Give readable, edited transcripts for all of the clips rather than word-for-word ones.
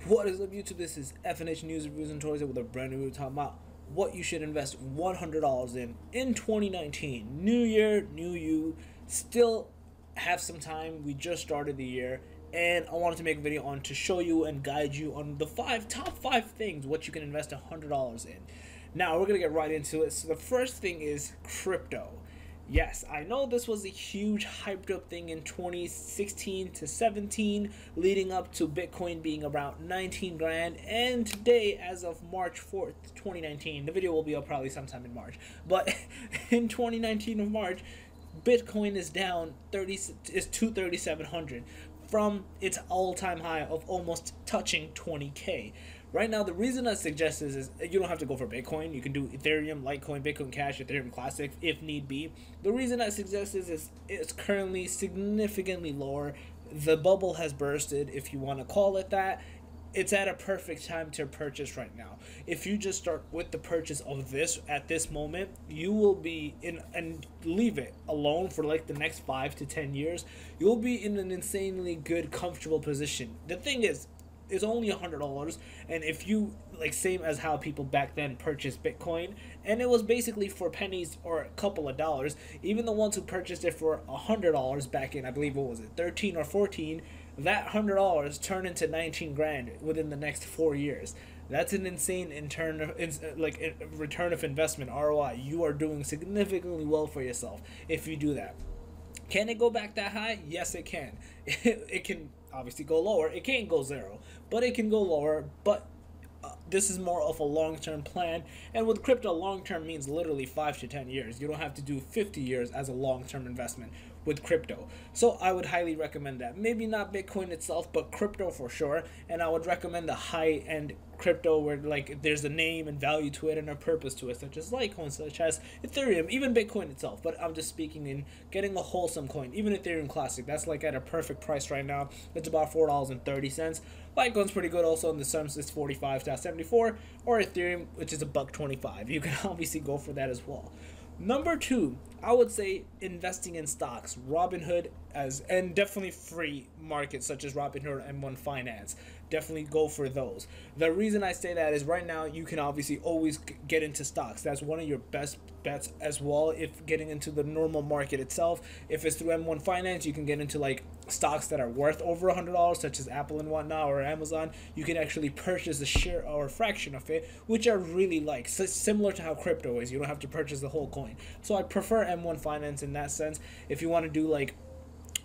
What is up, YouTube? This is FNH News Reviews and Toys with a brand new video talking about what you should invest $100 in 2019. New year, new you. Still have some time. We just started the year, and I wanted to make a video on to show you and guide you on the top five things what you can invest $100 in. Now we're gonna get right into it. So the first thing is crypto. Yes, I know this was a huge hyped up thing in 2016 to 17, leading up to Bitcoin being around 19 grand, and today, as of March 4th, 2019, the video will be up probably sometime in March, but in 2019 of March, Bitcoin is down 2,700 from its all-time high of almost touching 20K. Right now, the reason I suggest this is you don't have to go for Bitcoin. You can do Ethereum, Litecoin, Bitcoin Cash, Ethereum Classic if need be. The reason I suggest this is it's currently significantly lower. The bubble has bursted, if you want to call it that. It's at a perfect time to purchase right now. If you just start with the purchase of this at this moment, you will be in, and leave it alone for like the next 5 to 10 years, you'll be in an insanely good, comfortable position. The thing is, it's only $100, and if you like, same as how people back then purchased Bitcoin, and it was basically for pennies or a couple of dollars. Even the ones who purchased it for $100 back in, I believe, what was it, 13 or 14, that $100 turned into 19 grand within the next 4 years. That's an insane return of investment, ROI. You are doing significantly well for yourself if you do that. Can it go back that high? Yes, it can. It can obviously go lower. It can't go zero, but it can go lower. But this is more of a long-term plan, and with crypto, long-term means literally 5 to 10 years. You don't have to do 50 years as a long-term investment with crypto. So I would highly recommend that. Maybe not Bitcoin itself, but crypto for sure. And I would recommend the high-end crypto where like there's a name and value to it and a purpose to it, such as Litecoin, such as Ethereum, even Bitcoin itself. But I'm just speaking in getting a wholesome coin. Even Ethereum Classic, that's like at a perfect price right now. It's about $4.30. Litecoin's pretty good also in the terms, it's 45.74, or Ethereum, which is $1.25. You can obviously go for that as well. Number 2, I would say investing in stocks, Robinhood, and definitely free markets such as Robinhood and M1 Finance. Definitely go for those. The reason I say that is right now you can obviously always get into stocks. That's one of your best bets as well. If getting into the normal market itself, if it's through M1 Finance, you can get into like stocks that are worth over $100, such as Apple and whatnot, or Amazon. You can actually purchase a share or a fraction of it, which I really like. So similar to how crypto is, you don't have to purchase the whole coin. So I prefer M1 Finance in that sense. If you want to do like,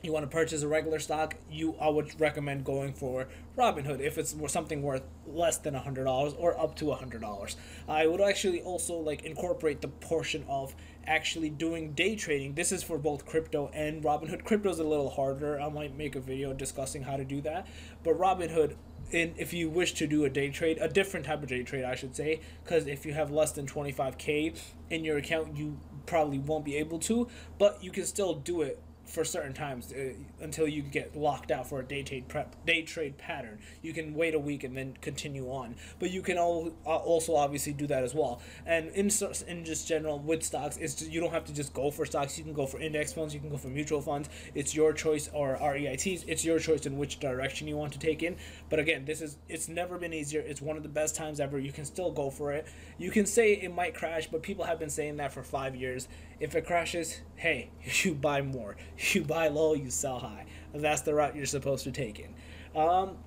you want to purchase a regular stock, I would recommend going for Robinhood if it's something worth less than $100 or up to $100. I would actually also like incorporate the portion of actually doing day trading. This is for both crypto and Robinhood. Crypto is a little harder. I might make a video discussing how to do that, but Robinhood, if you wish to do a day trade, a different type of day trade, I should say, because if you have less than 25K in your account, you probably won't be able to, but you can still do it for certain times until you get locked out for a day trade pattern. You can wait a week and then continue on, but you can also obviously do that as well. And in just general with stocks, you don't have to just go for stocks. You can go for index funds, you can go for mutual funds. It's your choice, or REITs. It's your choice in which direction you want to take in. But again, it's never been easier. It's one of the best times ever. You can still go for it. You can say it might crash, but people have been saying that for 5 years. If it crashes, hey, you buy more. You buy low, you sell high. That's the route you're supposed to take in.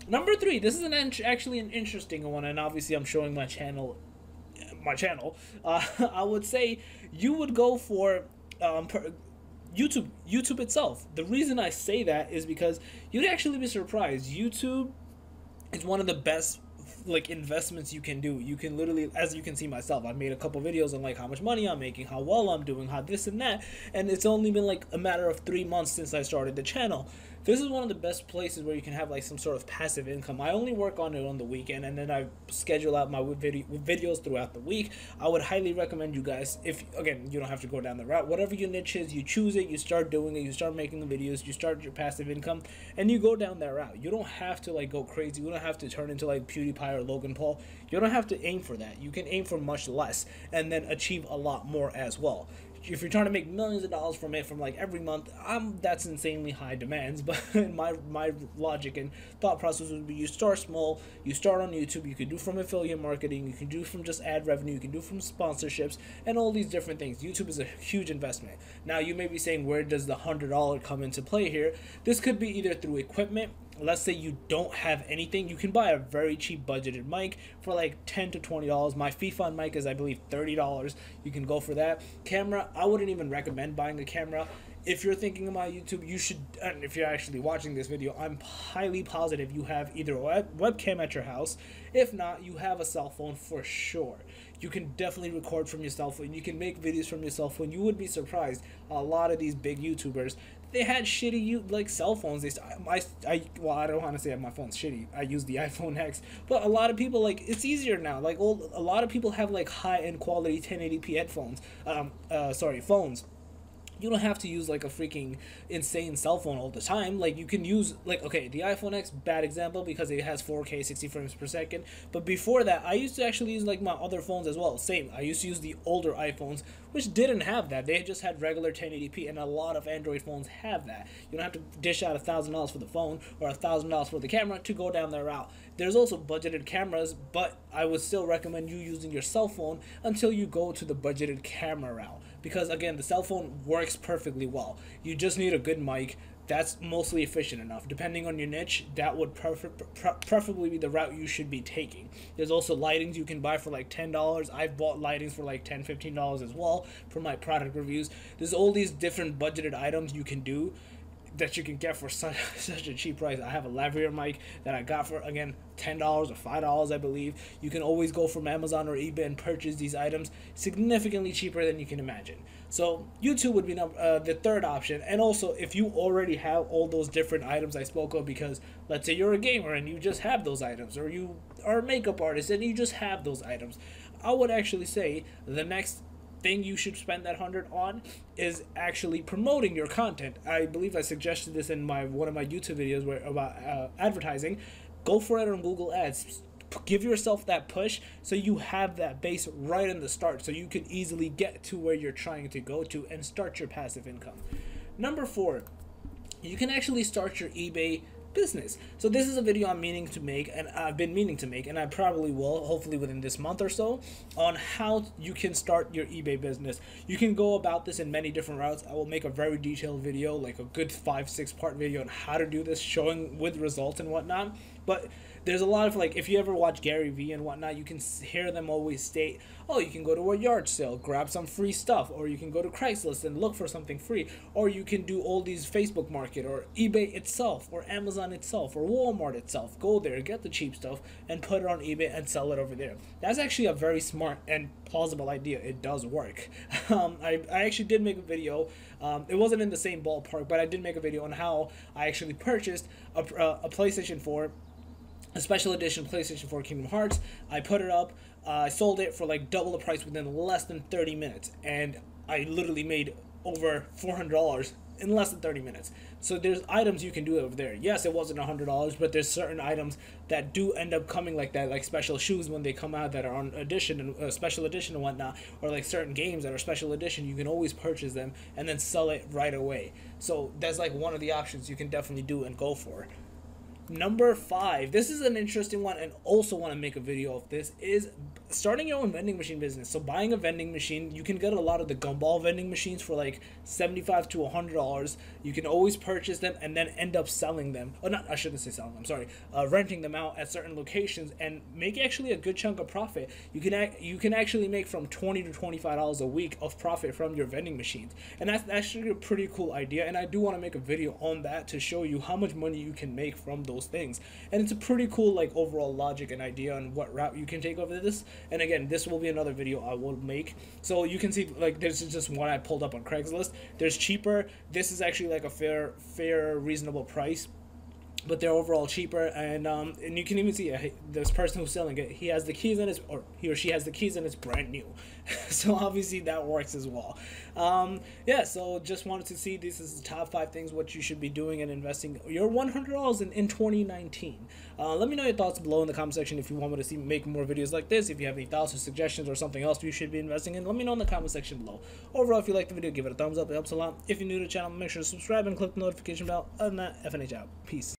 Number 3, this is actually an interesting one, and obviously I'm showing my channel. I would say you would go for YouTube itself. The reason I say that is because you'd actually be surprised. YouTube is one of the best like investments you can do. You can literally, as you can see myself, I've made a couple videos on like how much money I'm making, how well I'm doing, how this and that, and it's only been like a matter of 3 months since I started the channel. This is one of the best places where you can have like some sort of passive income. I only work on it on the weekend, and then I schedule out my videos throughout the week. I would highly recommend you guys, if again, you don't have to go down the route, whatever your niche is, you choose it, you start doing it, you start making the videos, you start your passive income, and you go down that route. You don't have to like go crazy. You don't have to turn into like PewDiePie or Logan Paul. You don't have to aim for that. You can aim for much less and then achieve a lot more as well. if you're trying to make millions of dollars from it from like every month, that's insanely high demands. But my logic and thought process would be, you start small, you start on YouTube, you can do from affiliate marketing, you can do from just ad revenue, you can do from sponsorships, and all these different things. YouTube is a huge investment. Now you may be saying, where does the $100 come into play here? This could be either through equipment. Let's say you don't have anything, you can buy a very cheap budgeted mic for like $10 to $20. My FIFA mic is, I believe, $30. You can go for that. Camera, I wouldn't even recommend buying a camera. If you're thinking about YouTube, you should, and if you're actually watching this video, I'm highly positive you have either a webcam at your house. If not, you have a cell phone for sure. You can definitely record from your cell phone. You can make videos from your cell phone. You would be surprised. A lot of these big YouTubers, they had shitty like cell phones. Well, I don't want to say my phone's shitty. I use the iPhone X, but a lot of people, like, it's easier now. Like, a lot of people have like high-end quality 1080p headphones. Phones. You don't have to use like a freaking insane cell phone all the time. Like, you can use, like, okay, the iPhone X, bad example because it has 4K 60 frames per second. But before that, I used to actually use like my other phones as well. Same, I used to use the older iPhones, which didn't have that. They just had regular 1080p, and a lot of Android phones have that. You don't have to dish out $1,000 for the phone or $1,000 for the camera to go down that route. There's also budgeted cameras, but I would still recommend you using your cell phone until you go to the budgeted camera route. Because again, the cell phone works perfectly well. You just need a good mic. That's mostly efficient enough. Depending on your niche, that would preferably be the route you should be taking. There's also lightings you can buy for like $10. I've bought lightings for like $10, $15 as well for my product reviews. There's all these different budgeted items you can do that you can get for such a cheap price. I have a lavalier mic that I got for, again, $10 or $5, I believe. You can always go from Amazon or eBay and purchase these items significantly cheaper than you can imagine. So YouTube would be the third option. And also, if you already have all those different items I spoke of, because let's say you're a gamer and you just have those items, or you are a makeup artist and you just have those items, I would actually say the next thing you should spend that $100 on is actually promoting your content. I believe I suggested this in one of my YouTube videos about advertising. Go for it on Google Ads. Give yourself that push so you have that base right in the start, so you can easily get to where you're trying to go to and start your passive income. Number 4, you can actually start your eBay business. So this is a video I'm meaning to make, and I've been meaning to make, and I probably will, hopefully within this month or so, on how you can start your eBay business. You can go about this in many different routes. I will make a very detailed video, like a good 5-6 part video on how to do this, showing with results and whatnot. But there's a lot of, like, if you ever watch Gary Vee and whatnot, you can hear them always state, oh, you can go to a yard sale, grab some free stuff, or you can go to Craigslist and look for something free, or you can do all these Facebook Market or eBay itself or Amazon itself or Walmart itself. Go there, get the cheap stuff, and put it on eBay and sell it over there. That's actually a very smart and plausible idea. It does work. I actually did make a video. It wasn't in the same ballpark, but I did make a video on how I actually purchased a PlayStation 4, a special edition PlayStation 4 Kingdom Hearts. I put it up, I sold it for like double the price within less than 30 minutes, and I literally made over $400 in less than 30 minutes. So there's items you can do over there. Yes, it wasn't $100, but there's certain items that do end up coming like that, like special shoes when they come out that are on edition and special edition and whatnot, or like certain games that are special edition. You can always purchase them and then sell it right away. So that's like one of the options you can definitely do and go for. Number 5, this is an interesting one, and also want to make a video of this, is starting your own vending machine business. So buying a vending machine, you can get a lot of the gumball vending machines for like $75 to $100. You can always purchase them and then end up selling them. Or not, I shouldn't say selling them, sorry. Renting them out at certain locations and make actually a good chunk of profit. You can actually make from $20 to $25 a week of profit from your vending machines. And that's actually a pretty cool idea, and I do want to make a video on that to show you how much money you can make from those things. And it's a pretty cool like overall logic and idea on what route you can take over this. And again, this will be another video I will make. So you can see, like, this is just one I pulled up on Craigslist. There's cheaper. This is actually like a fair reasonable price. but they're overall cheaper, and you can even see this person who's selling it, he has the keys and it's, or he or she has the keys and it's brand new. So obviously that works as well. Yeah, so just wanted to see, this is the top 5 things what you should be doing and investing your $100 in 2019. Let me know your thoughts below in the comment section if you want me to see make more videos like this. If you have any thoughts or suggestions or something else you should be investing in, let me know in the comment section below. Overall, if you like the video, give it a thumbs up, it helps a lot. If you're new to the channel, make sure to subscribe and click the notification bell. Other than that, FNH out. Peace.